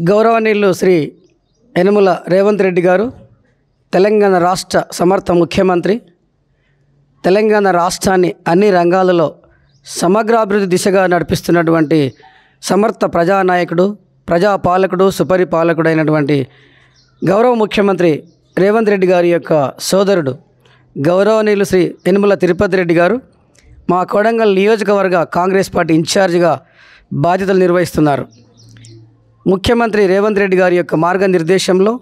గౌరవనీయులు శ్రీ యనమల రేవంత్ రెడ్డి గారు తెలంగాణ రాష్ట్ర సమర్థ ముఖ్యమంత్రి, తెలంగాణ రాష్ట్రాన్ని అన్ని రంగాలలో సమగ్రాభివృద్ధి దిశగా నడిపిస్తున్నటువంటి సమర్థ ప్రజానాయకుడు, ప్రజాపాలకుడు, సుపరిపాలకుడైనటువంటి గౌరవ ముఖ్యమంత్రి రేవంత్ రెడ్డి గారి యొక్క సోదరుడు గౌరవనీయులు శ్రీ యనమల తిరుపతి రెడ్డి గారు మా కొడంగల్ నియోజకవర్గ కాంగ్రెస్ పార్టీ ఇన్ఛార్జిగా బాధ్యతలు నిర్వహిస్తున్నారు. ముఖ్యమంత్రి రేవంత్ రెడ్డి గారి యొక్క మార్గనిర్దేశంలో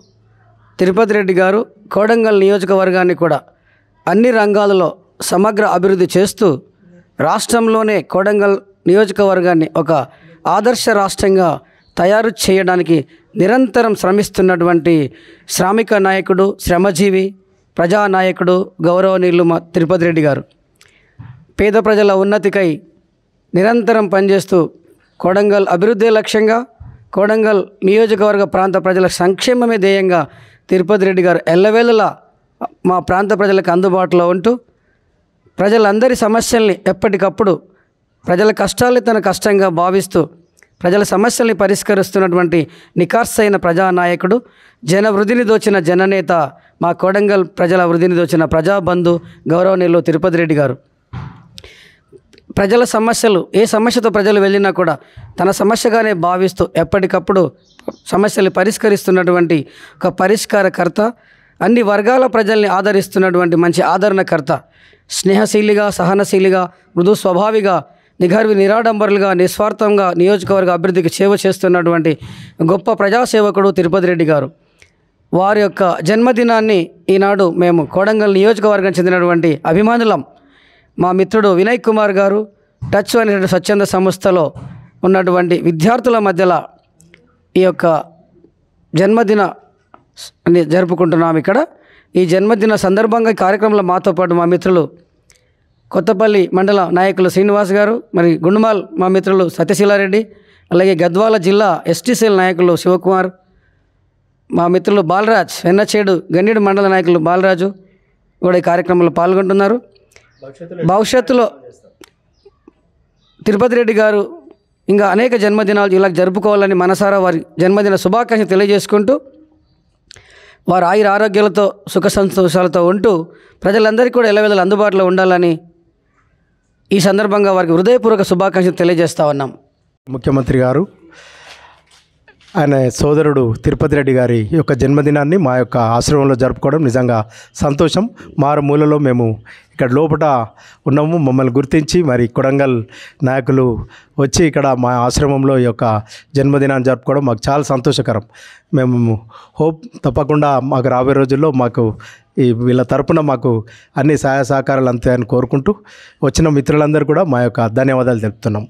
తిరుపతి రెడ్డి గారు కొడంగల్ నియోజకవర్గాన్ని కూడా అన్ని రంగాలలో సమగ్ర అభివృద్ధి చేస్తూ రాష్ట్రంలోనే కొడంగల్ నియోజకవర్గాన్ని ఒక ఆదర్శ రాష్ట్రంగా తయారు చేయడానికి నిరంతరం శ్రమిస్తున్నటువంటి శ్రామిక నాయకుడు, శ్రమజీవి, ప్రజానాయకుడు గౌరవనీయులు మా తిరుపతి రెడ్డి గారు పేద ప్రజల ఉన్నతికై నిరంతరం పనిచేస్తూ కొడంగల్ అభివృద్ధి లక్ష్యంగా, కొడంగల్ నియోజకవర్గ ప్రాంత ప్రజల సంక్షేమమే ధ్యేయంగా తిరుపతి రెడ్డి గారు ఎల్లవేళలా మా ప్రాంత ప్రజలకు అందుబాటులో ఉంటూ ప్రజలందరి సమస్యల్ని ఎప్పటికప్పుడు ప్రజల కష్టాల్ని తన కష్టంగా భావిస్తూ ప్రజల సమస్యల్ని పరిష్కరిస్తున్నటువంటి నిఖార్సైన ప్రజానాయకుడు, జన వృద్ధిని దోచిన జననేత, మా కొడంగల్ ప్రజల వృద్ధిని దోచిన ప్రజాబంధు గౌరవనీయులు తిరుపతి రెడ్డి గారు ప్రజల సమస్యలు, ఏ సమస్యతో ప్రజలు వెళ్ళినా కూడా తన సమస్యగానే భావిస్తూ ఎప్పటికప్పుడు సమస్యలు పరిష్కరిస్తున్నటువంటి ఒక పరిష్కారకర్త, అన్ని వర్గాల ప్రజల్ని ఆదరిస్తున్నటువంటి మంచి ఆదరణకర్త, స్నేహశీలిగా, సహనశీలిగా, మృదు స్వభావిగా, నిరాడంబరులుగా, నిస్వార్థంగా నియోజకవర్గ అభివృద్ధికి సేవ చేస్తున్నటువంటి గొప్ప ప్రజాసేవకుడు తిరుపతి రెడ్డి గారు. వారి యొక్క జన్మదినాన్ని ఈనాడు మేము కొడంగల్ నియోజకవర్గం చెందినటువంటి అభిమానులం, మా మిత్రుడు వినయ్ కుమార్ గారు టచ్ అనే స్వచ్ఛంద సంస్థలో ఉన్నటువంటి విద్యార్థుల మధ్యలో ఈ యొక్క జన్మదిన జరుపుకుంటున్నాం. ఇక్కడ ఈ జన్మదిన సందర్భంగా కార్యక్రమంలో మాతో పాటు మా మిత్రులు కొత్తపల్లి మండల నాయకులు శ్రీనివాస్ గారు, మరి గుండుమాల్ మా మిత్రులు సత్యశీలారెడ్డి, అలాగే గద్వాల జిల్లా ఎస్టీసీఎల్ నాయకులు శివకుమార్, మా మిత్రులు బాలరాజ్, వెన్నచేడు గన్నిడు మండల నాయకులు బాలరాజు కూడా ఈ కార్యక్రమంలో పాల్గొంటున్నారు. భవిష్యత్తులో తిరుపతి రెడ్డి గారు ఇంకా అనేక జన్మదినాలు ఇలా జరుపుకోవాలని మనసారా వారి జన్మదిన శుభాకాంక్షలు తెలియజేసుకుంటూ వారు ఆయుర ఆరోగ్యాలతో సుఖ సంతోషాలతో ఉంటూ ప్రజలందరికీ కూడా ఎల్లవేళలా అందుబాటులో ఉండాలని ఈ సందర్భంగా వారికి హృదయపూర్వక శుభాకాంక్షలు తెలియజేస్తా ఉన్నాం. ముఖ్యమంత్రి గారు ఆయన సోదరుడు తిరుపతి రెడ్డి గారి యొక్క జన్మదినాన్ని మా యొక్క ఆశ్రమంలో జరుపుకోవడం నిజంగా సంతోషం. మారుమూలలో మేము ఇక్కడ లోపల ఉన్నాము, మమ్మల్ని గుర్తించి మరి కొడంగల్ నాయకులు వచ్చి ఇక్కడ మా ఆశ్రమంలో ఈ యొక్క జన్మదినాన్ని జరుపుకోవడం మాకు చాలా సంతోషకరం. మేము తప్పకుండా మాకు రాబోయే రోజుల్లో మాకు వీళ్ళ తరపున మాకు అన్ని సహాయ సహకారాలు అంతాయని కోరుకుంటూ వచ్చిన మిత్రులందరూ కూడా మా యొక్క ధన్యవాదాలు తెలుపుతున్నాం.